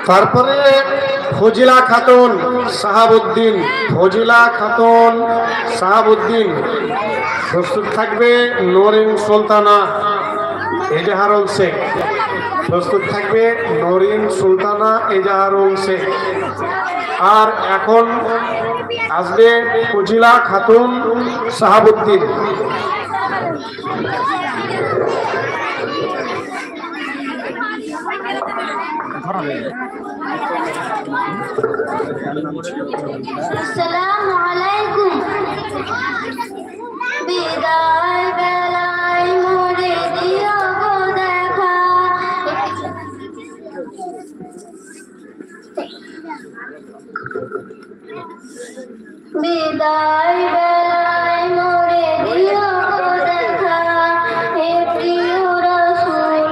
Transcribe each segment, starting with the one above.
তারপরে ফজিলা খাতুন শাহাবুদ্দিন, ফজিলা খাতুন শাহাবুদ্দিন। প্রস্তুত থাকবে নরিন সুলতানা এজাহারুল শেখ। প্রস্তুত থাকবে নরিন সুলতানা এজাহারুল শেখ। আর এখন আসবে ফজিলা খাতুন শাহাবুদ্দিন। আসসালামু আলাইকুম। বিদায় বেলায় মোরে দিও গো দেখা। বিদায় বেলায় মোরে দিও গো দেখা, হে প্রিয় রাসূল।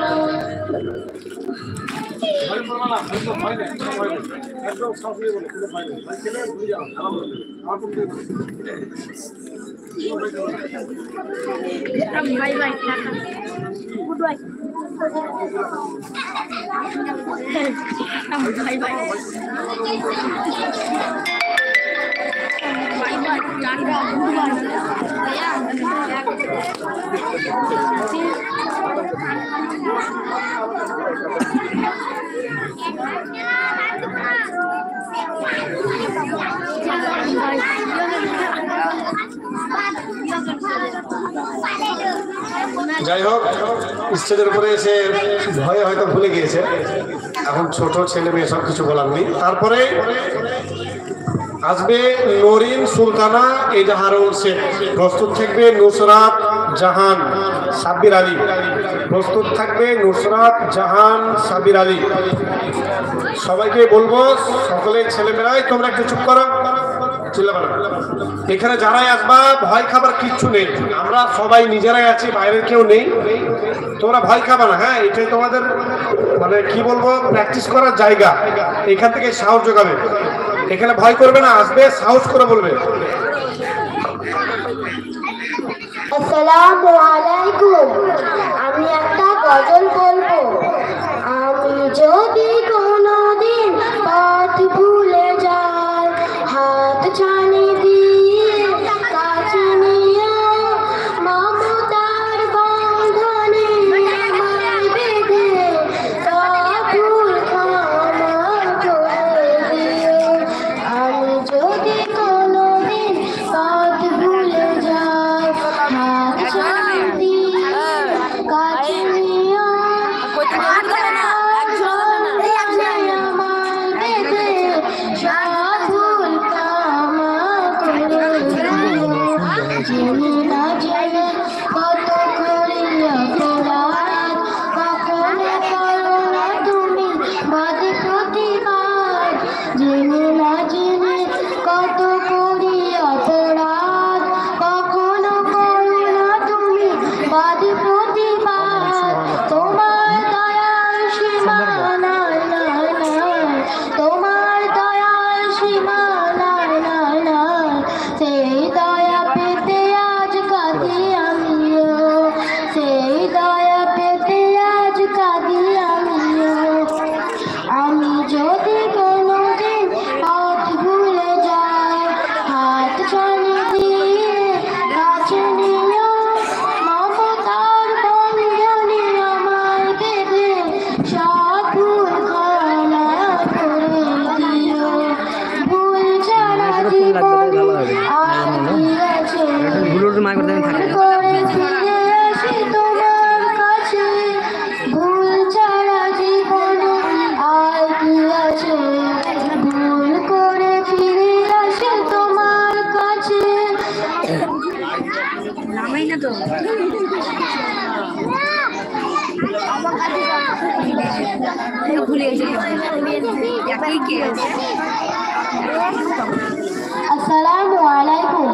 যাই হোক, স্টেজের উপরে এসে ভয়ে হয়তো ভুলে গিয়েছে, এখন ছোট ছেলে মেয়ে সব কিছু বলার নেই। তারপরে আসবে নরিন সুলতানা এজাহারুল শেখ। প্রস্তুত থাকবে নুসরাত জাহান সাব্বির আলী। প্রস্তুত থাকবে নুসরাত জাহান সাব্বির আলী। সবাইকে বলবো, সকলে ছেলেমেয়েরাই তোমরা একটু চুপ করো, চিল্লাবে না। এখানে যারাই আসবা ভয় খাবার কিচ্ছু নেই, আমরা সবাই নিজেরাই আছি, বাইরের কেউ নেই। তোমরা ভয় খাবা না, হ্যাঁ, এটাই তোমাদের মানে কি বলবো প্র্যাকটিস করার জায়গা। এখান থেকে সাহস যোগাবে, এখানে ভয় করবে না, আসবে সাহস করে বলবে। আসসালামু আলাইকুম। আমি একটা গজল বলবো। আমি যদি কোনোদিন পথ ভুলে যাই, হাত ছানি দিয়ে কাছে নিয়ে মমতার বন্ধনে আমায় বেঁধে সব ভুল ক্ষমা করে দিও। আমি যদি কোনোদিন পথ ভুলে যাই, হাত ছানি দিয়ে কাছে নিয়ে আসসালামু আলাইকুম।